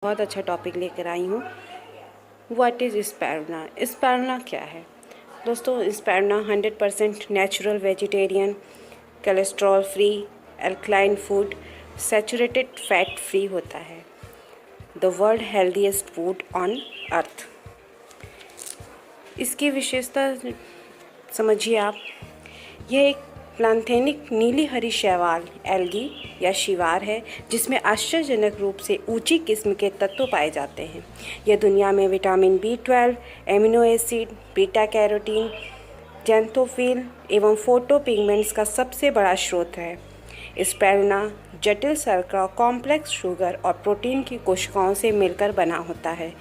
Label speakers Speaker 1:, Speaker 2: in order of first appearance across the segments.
Speaker 1: बहुत अच्छा टॉपिक लेकर आई हूँ। What is स्पारुलिना? स्पारुलिना क्या है दोस्तों? स्पारुलिना 100% natural vegetarian, cholesterol free, alkaline food, saturated fat free होता है। The world healthiest food on earth. इसकी विशेषता समझिए आप। यह एक प्लांथेनिक नीली हरी शैवाल एल्गी या शिवार है जिसमें आश्चर्यजनक रूप से ऊंची किस्म के तत्व पाए जाते हैं। यह दुनिया में vitamin B12, amino acid, beta carotene, xanthophyll एवं फोटोपिगमेंट्स का सबसे बड़ा स्रोत है। स्पारुलिना जटिल शर्करा, कॉम्प्लेक्स शुगर और प्रोटीन की कोशिकाओं से मिलकर बना होता है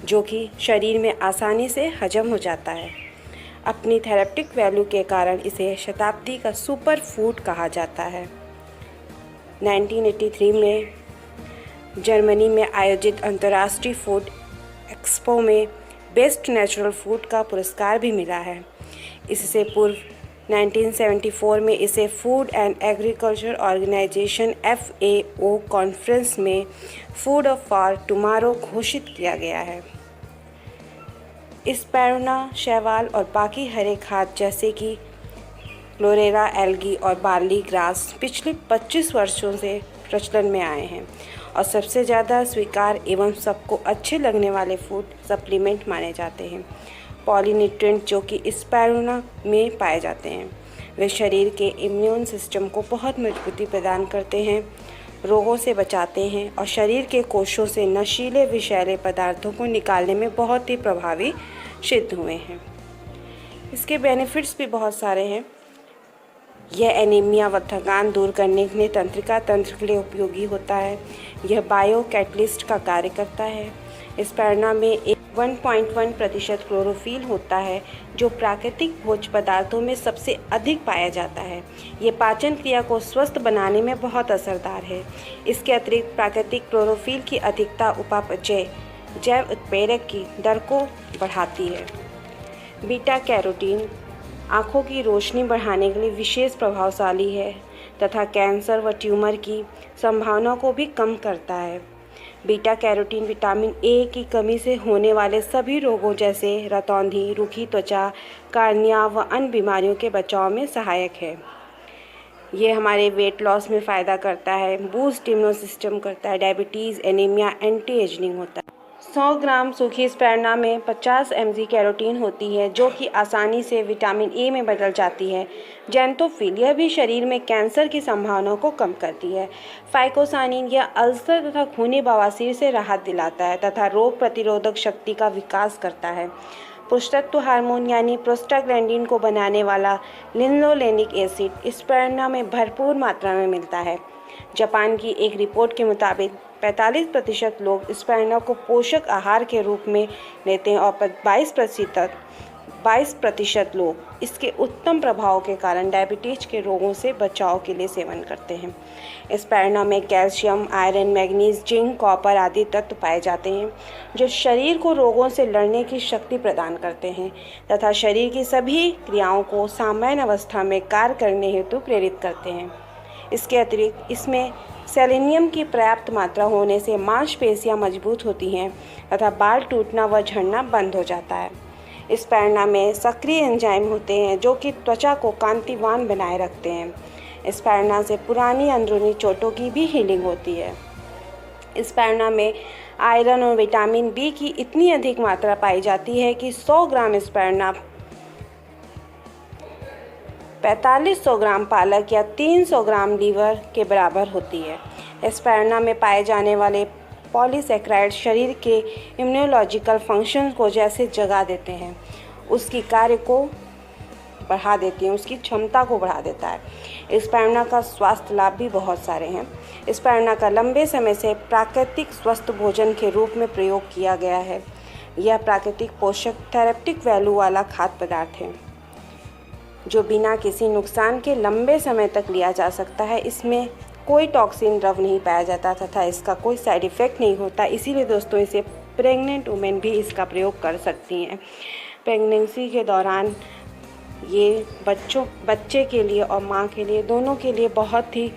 Speaker 1: जो कि शरीर में आसानी से हजम हो जाता है। अपनी थेरेप्टिक वैल्यू के कारण इसे शताब्दी का सुपर फूड कहा जाता है। 1983 में जर्मनी में आयोजित अंतर्राष्ट्रीय फूड एक्सपो में बेस्ट नेचुरल फूड का पुरस्कार भी मिला है। इससे पूर्व 1974 में इसे food and agriculture organization FAO conference में फूड फॉर टुमारो घोषित किया गया है। स्पारुलिना शैवाल और बाकी हरे खाद्य जैसे कि क्लोरेला एल्गी और बार्ली ग्रास पिछले 25 वर्षों से प्रचलन में आए हैं और सबसे ज़्यादा स्वीकार एवं सबको अच्छे लगने वाले फूड सप्लीमेंट माने जाते हैं। पॉलीन्यूट्रिएंट जो कि स्पारुलिना में पाए जाते हैं वे शरीर के इम्यून सिस्टम को बहुत मजबूती प्रदान करते हैं, रोगों से बचाते हैं और शरीर के कोशों से नशीले विषैले पदार्थों को निकालने में बहुत ही प्रभावी सिद्ध हुए हैं। इसके बेनिफिट्स भी बहुत सारे हैं। यह एनीमिया व थकान दूर करने के लिए तंत्रिका तंत्र के लिए उपयोगी होता है। यह बायो कैटलिस्ट का कार्य करता है। स्पारुलिना में 1.1% क्लोरोफिल होता है जो प्राकृतिक भोज्य पदार्थों में सबसे अधिक पाया जाता है। ये पाचन क्रिया को स्वस्थ बनाने में बहुत असरदार है। इसके अतिरिक्त प्राकृतिक क्लोरोफिल की अधिकता उपापचय जैव उत्प्रेरक की दर को बढ़ाती है। बीटा कैरोटीन आँखों की रोशनी बढ़ाने के लिए विशेष प्रभावशाली है तथा कैंसर व ट्यूमर की संभावना को भी कम करता है। बीटा कैरोटीन विटामिन A की कमी से होने वाले सभी रोगों जैसे रतौंधी, रूखी त्वचा, कार्निया व अन्य बीमारियों के बचाव में सहायक है। ये हमारे वेट लॉस में फ़ायदा करता है, बूस्ट इम्यून सिस्टम करता है, डायबिटीज़, एनीमिया, एंटी एजिंग होता है। 100 ग्राम सूखी स्पारुलिना में 50 mg कैरोटीन होती है जो कि आसानी से विटामिन A में बदल जाती है। ज़ैंथोफिल यह भी शरीर में कैंसर की संभावना को कम करती है। फाइकोसानिन यह अल्सर तथा खूनी बवासीर से राहत दिलाता है तथा रोग प्रतिरोधक शक्ति का विकास करता है। पुष्टत्व हार्मोन यानी प्रोस्टाग्लैंडिन को बनाने वाला लिनोलेनिक एसिड स्पारुलिना में भरपूर मात्रा में मिलता है। जापान की एक रिपोर्ट के मुताबिक 45% लोग स्पारुलिना को पोषक आहार के रूप में लेते हैं और 22% लोग इसके उत्तम प्रभाव के कारण डायबिटीज के रोगों से बचाव के लिए सेवन करते हैं। स्पारुलिना में calcium, iron, manganese, zinc, copper आदि तत्व पाए जाते हैं जो शरीर को रोगों से लड़ने की शक्ति प्रदान करते हैं तथा शरीर की सभी क्रियाओं को सामान्य अवस्था में कार्य करने हेतु प्रेरित करते हैं। इसके अतिरिक्त इसमें सेलेनियम की पर्याप्त मात्रा होने से मांसपेशियां मजबूत होती हैं तथा बाल टूटना व झड़ना बंद हो जाता है। स्पारुलिना में सक्रिय एंजाइम होते हैं जो कि त्वचा को कांतिवान बनाए रखते हैं। स्पारुलिना से पुरानी अंदरूनी चोटों की भी हीलिंग होती है। स्पारुलिना में आयरन और विटामिन B की इतनी अधिक मात्रा पाई जाती है कि 100 ग्राम स्पारुलिना 4500 ग्राम पालक या 300 ग्राम लीवर के बराबर होती है। स्पारुलिना में पाए जाने वाले पॉलीसैकेराइड शरीर के इम्यूनोलॉजिकल फंक्शन को जैसे जगा देते हैं, उसकी कार्य को बढ़ा देती हैं, उसकी क्षमता को बढ़ा देता है। स्पारुलिना का स्वास्थ्य लाभ भी बहुत सारे हैं। स्पारुलिना का लंबे समय से प्राकृतिक स्वस्थ भोजन के रूप में प्रयोग किया गया है। यह प्राकृतिक पोषक थेरेप्टिक वैल्यू वाला खाद्य पदार्थ है जो बिना किसी नुकसान के लंबे समय तक लिया जा सकता है। इसमें कोई टॉक्सिन द्रव नहीं पाया जाता तथा इसका कोई साइड इफ़ेक्ट नहीं होता। इसीलिए दोस्तों इसे प्रेग्नेंट वुमेन भी इसका प्रयोग कर सकती हैं। प्रेगनेंसी के दौरान ये बच्चे के लिए और माँ के लिए दोनों के लिए बहुत ही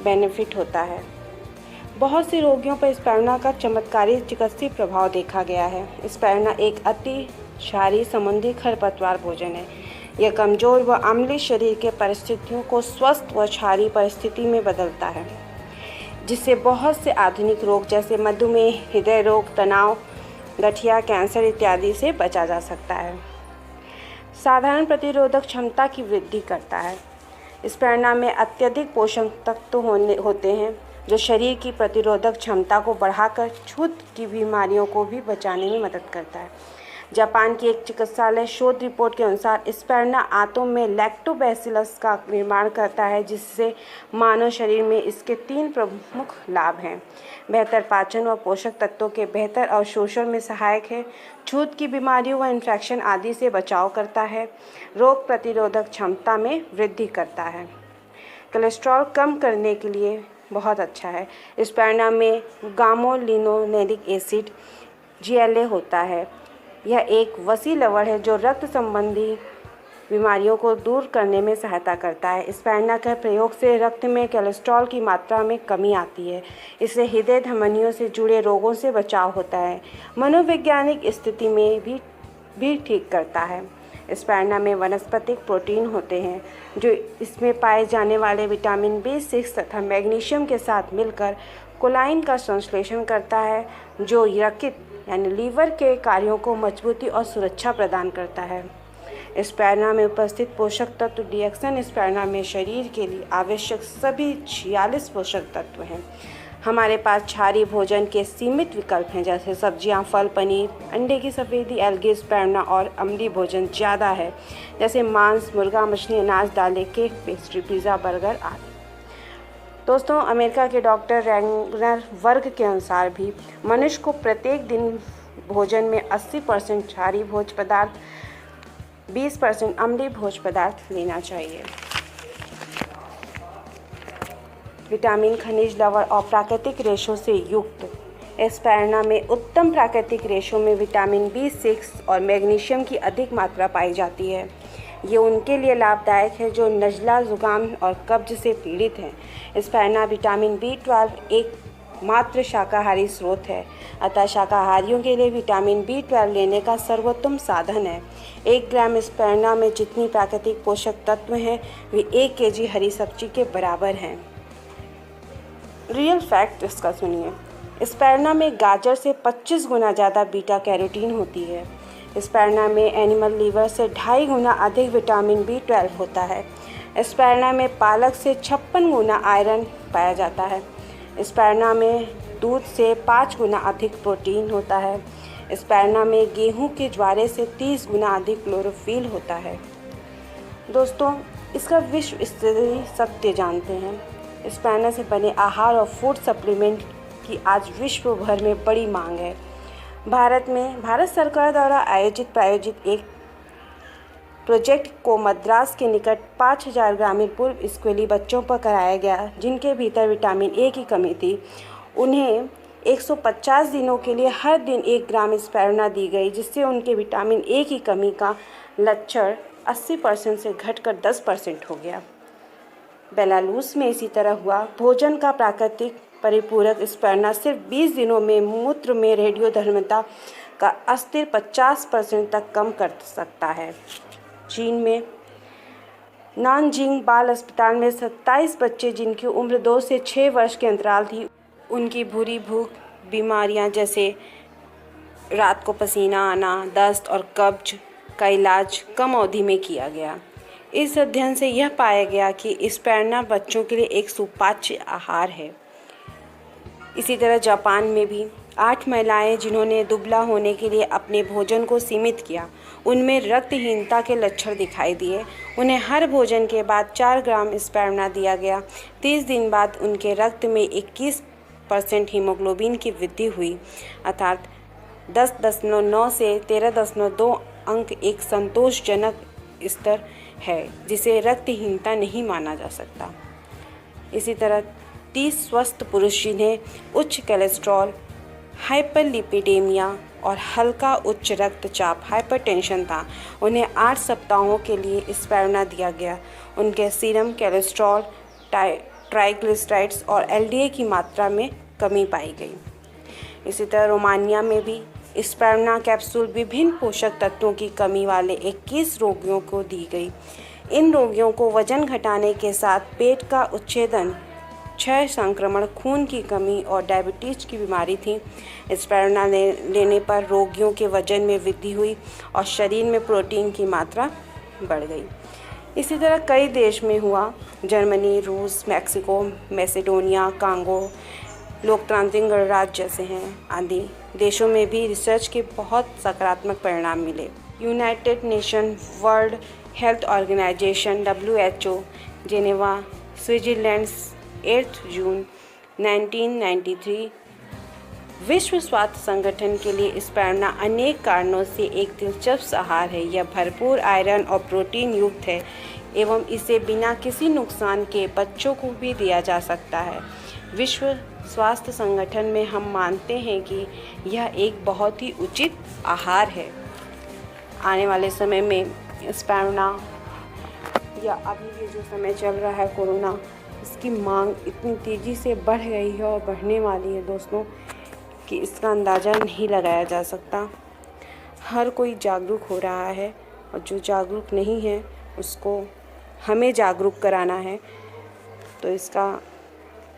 Speaker 1: बेनिफिट होता है। बहुत से रोगियों पर स्पाइरुलिना का चमत्कारी चिकित्सीय प्रभाव देखा गया है। स्पाइरुलिना एक अति क्षारीय समुद्री खरपतवार भोजन है। यह कमजोर व अम्लीय शरीर के परिस्थितियों को स्वस्थ व क्षारीय परिस्थिति में बदलता है, जिससे बहुत से आधुनिक रोग जैसे मधुमेह, हृदय रोग, तनाव, गठिया, कैंसर इत्यादि से बचा जा सकता है। साधारण प्रतिरोधक क्षमता की वृद्धि करता है। स्पाइरुलिना में अत्यधिक पोषक तत्व होते हैं जो शरीर की प्रतिरोधक क्षमता को बढ़ाकर छूत की बीमारियों को भी बचाने में मदद करता है। जापान की एक चिकित्सालय शोध रिपोर्ट के अनुसार स्पाइरुलिना आंतों में लैक्टोबैसिलस का निर्माण करता है, जिससे मानव शरीर में इसके 3 प्रमुख लाभ हैं। बेहतर पाचन व पोषक तत्वों के बेहतर अवशोषण में सहायक है, छूत की बीमारियों व इन्फेक्शन आदि से बचाव करता है, रोग प्रतिरोधक क्षमता में वृद्धि करता है, कोलेस्ट्रॉल कम करने के लिए बहुत अच्छा है। स्पाइरुलिना में गामा-लिनोलेनिक एसिड GLA होता है। यह एक वसी लवण है जो रक्त संबंधी बीमारियों को दूर करने में सहायता करता है। स्पाइरुलिना के प्रयोग से रक्त में कोलेस्ट्रॉल की मात्रा में कमी आती है। इससे हृदय धमनियों से जुड़े रोगों से बचाव होता है। मनोवैज्ञानिक स्थिति में भी ठीक करता है। स्पाइरुलिना में वनस्पतिक प्रोटीन होते हैं जो इसमें पाए जाने वाले विटामिन B6 तथा मैग्नीशियम के साथ मिलकर कोलाइन का संश्लेषण करता है, जो यकृत यानी लीवर के कार्यों को मजबूती और सुरक्षा प्रदान करता है। स्पाइरुलिना में उपस्थित पोषक तत्व डिएक्सन स्पाइरुलिना में शरीर के लिए आवश्यक सभी 46 पोषक तत्व हैं। हमारे पास क्षारीय भोजन के सीमित विकल्प हैं, जैसे सब्जियां, फल, पनीर, अंडे की सफ़ेदी, एल्गी, स्पाइरुलिना, और अम्लीय भोजन ज़्यादा है, जैसे मांस, मुर्गा, मछली, अनाज, दालें, केक, पेस्ट्री, पिज़्ज़ा, बर्गर आदि। दोस्तों, अमेरिका के डॉक्टर रैंगनर वर्ग के अनुसार भी मनुष्य को प्रत्येक दिन भोजन में 80% क्षारीय भोज्य पदार्थ, 20% अम्लीय भोज्य पदार्थ लेना चाहिए। विटामिन, खनिज, लवण और प्राकृतिक रेशों से युक्त स्पाइरुलिना में उत्तम प्राकृतिक रेशों में विटामिन B6 और मैग्नीशियम की अधिक मात्रा पाई जाती है। ये उनके लिए लाभदायक है जो नज़ला, जुकाम और कब्ज से पीड़ित हैं। स्पाइरुलिना विटामिन B12 एक मात्र शाकाहारी स्रोत है, अतः शाकाहारियों के लिए विटामिन B12 लेने का सर्वोत्तम साधन है। 1 ग्राम स्पाइरुलिना में जितनी प्राकृतिक पोषक तत्व हैं वे 1 केजी हरी सब्जी के बराबर हैं। रियल फैक्ट इसका सुनिए। स्पाइरुलिना में गाजर से 25 गुना ज़्यादा बीटा कैरोटीन होती है। स्पाइरुलिना में एनिमल लीवर से 2.5 गुना अधिक विटामिन B12 होता है। स्पाइरुलिना में पालक से 56 गुना आयरन पाया जाता है। स्पाइरुलिना में दूध से 5 गुना अधिक प्रोटीन होता है। स्पाइरुलिना में गेहूं के ज्वारे से 30 गुना अधिक क्लोरोफिल होता है। दोस्तों, इसका विश्व स्तरीय सत्य जानते हैं। स्पाइरुलिना से बने आहार और फूड सप्लीमेंट की आज विश्व भर में बड़ी मांग है। भारत सरकार द्वारा प्रायोजित एक प्रोजेक्ट को मद्रास के निकट 5000 ग्रामीण पूर्व स्कूली बच्चों पर कराया गया, जिनके भीतर विटामिन A की कमी थी। उन्हें 150 दिनों के लिए हर दिन 1 ग्राम स्पाइरुलिना दी गई, जिससे उनके विटामिन A की कमी का लक्षण 80% से घटकर 10% हो गया। बेलारूस में इसी तरह हुआ। भोजन का प्राकृतिक परिपूरक स्पाइरुलिना सिर्फ 20 दिनों में मूत्र में रेडियोधर्मिता का अस्थिर 50% तक कम कर सकता है। चीन में नानजिंग बाल अस्पताल में 27 बच्चे जिनकी उम्र 2 से 6 वर्ष के अंतराल थी, उनकी बुरी भूख, बीमारियां जैसे रात को पसीना आना, दस्त और कब्ज का इलाज कम अवधि में किया गया। इस अध्ययन से यह पाया गया कि स्पाइरुलिना बच्चों के लिए एक सुपाच्य आहार है। इसी तरह जापान में भी 8 महिलाएं जिन्होंने दुबला होने के लिए अपने भोजन को सीमित किया, उनमें रक्तहीनता के लक्षण दिखाई दिए। उन्हें हर भोजन के बाद 4 ग्राम स्पाइरुलिना दिया गया। 30 दिन बाद उनके रक्त में 21% हीमोग्लोबिन की वृद्धि हुई, अर्थात 10.9 से 13.2 अंक एक संतोषजनक स्तर है, जिसे रक्तहीनता नहीं माना जा सकता। इसी तरह 30 स्वस्थ पुरुष जिन्हें उच्च कोलेस्ट्रॉल, हाइपरलिपिडेमिया और हल्का उच्च रक्तचाप हाइपरटेंशन था, उन्हें 8 सप्ताहों के लिए स्पाइरुलिना दिया गया। उनके सीरम कोलेस्ट्रॉल, ट्राइग्लिसराइड्स और LDA की मात्रा में कमी पाई गई। इसी तरह रोमानिया में भी स्पिरुलिना कैप्सूल विभिन्न पोषक तत्वों की कमी वाले 21 रोगियों को दी गई। इन रोगियों को वजन घटाने के साथ पेट का उच्छेदन, क्षय संक्रमण, खून की कमी और डायबिटीज की बीमारी थी। स्पिरुलिना लेने पर रोगियों के वजन में वृद्धि हुई और शरीर में प्रोटीन की मात्रा बढ़ गई। इसी तरह कई देश में हुआ, जर्मनी, रूस, मैक्सिको, मैसेडोनिया, कांगो, लोकतांत्रिक गणराज्य जैसे हैं आदि देशों में भी रिसर्च के बहुत सकारात्मक परिणाम मिले। United Nation World Health Organization WHO Geneva, Switzerland 8 जून 1993 विश्व स्वास्थ्य संगठन के लिए स्पिरुलिना अनेक कारणों से एक दिलचस्प आहार है। यह भरपूर आयरन और प्रोटीन युक्त है एवं इसे बिना किसी नुकसान के बच्चों को भी दिया जा सकता है। विश्व स्वास्थ्य संगठन में हम मानते हैं कि यह एक बहुत ही उचित आहार है। आने वाले समय में स्पिरुलिना या अभी ये जो समय चल रहा है कोरोना, इसकी मांग इतनी तेज़ी से बढ़ गई है और बढ़ने वाली है दोस्तों कि इसका अंदाज़ा नहीं लगाया जा सकता। हर कोई जागरूक हो रहा है और जो जागरूक नहीं है उसको हमें जागरूक कराना है। तो इसका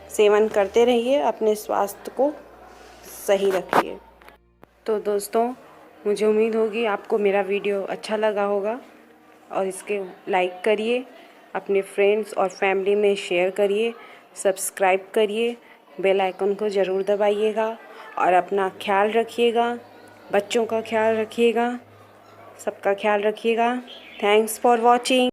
Speaker 1: सेवन करते रहिए, अपने स्वास्थ्य को सही रखिए। तो दोस्तों, मुझे उम्मीद होगी आपको मेरा वीडियो अच्छा लगा होगा और इसके लाइक करिए, अपने फ्रेंड्स और फैमिली में शेयर करिए, सब्सक्राइब करिए, बेल आइकन को ज़रूर दबाइएगा और अपना ख्याल रखिएगा, बच्चों का ख्याल रखिएगा, सबका ख्याल रखिएगा। Thanks for watching.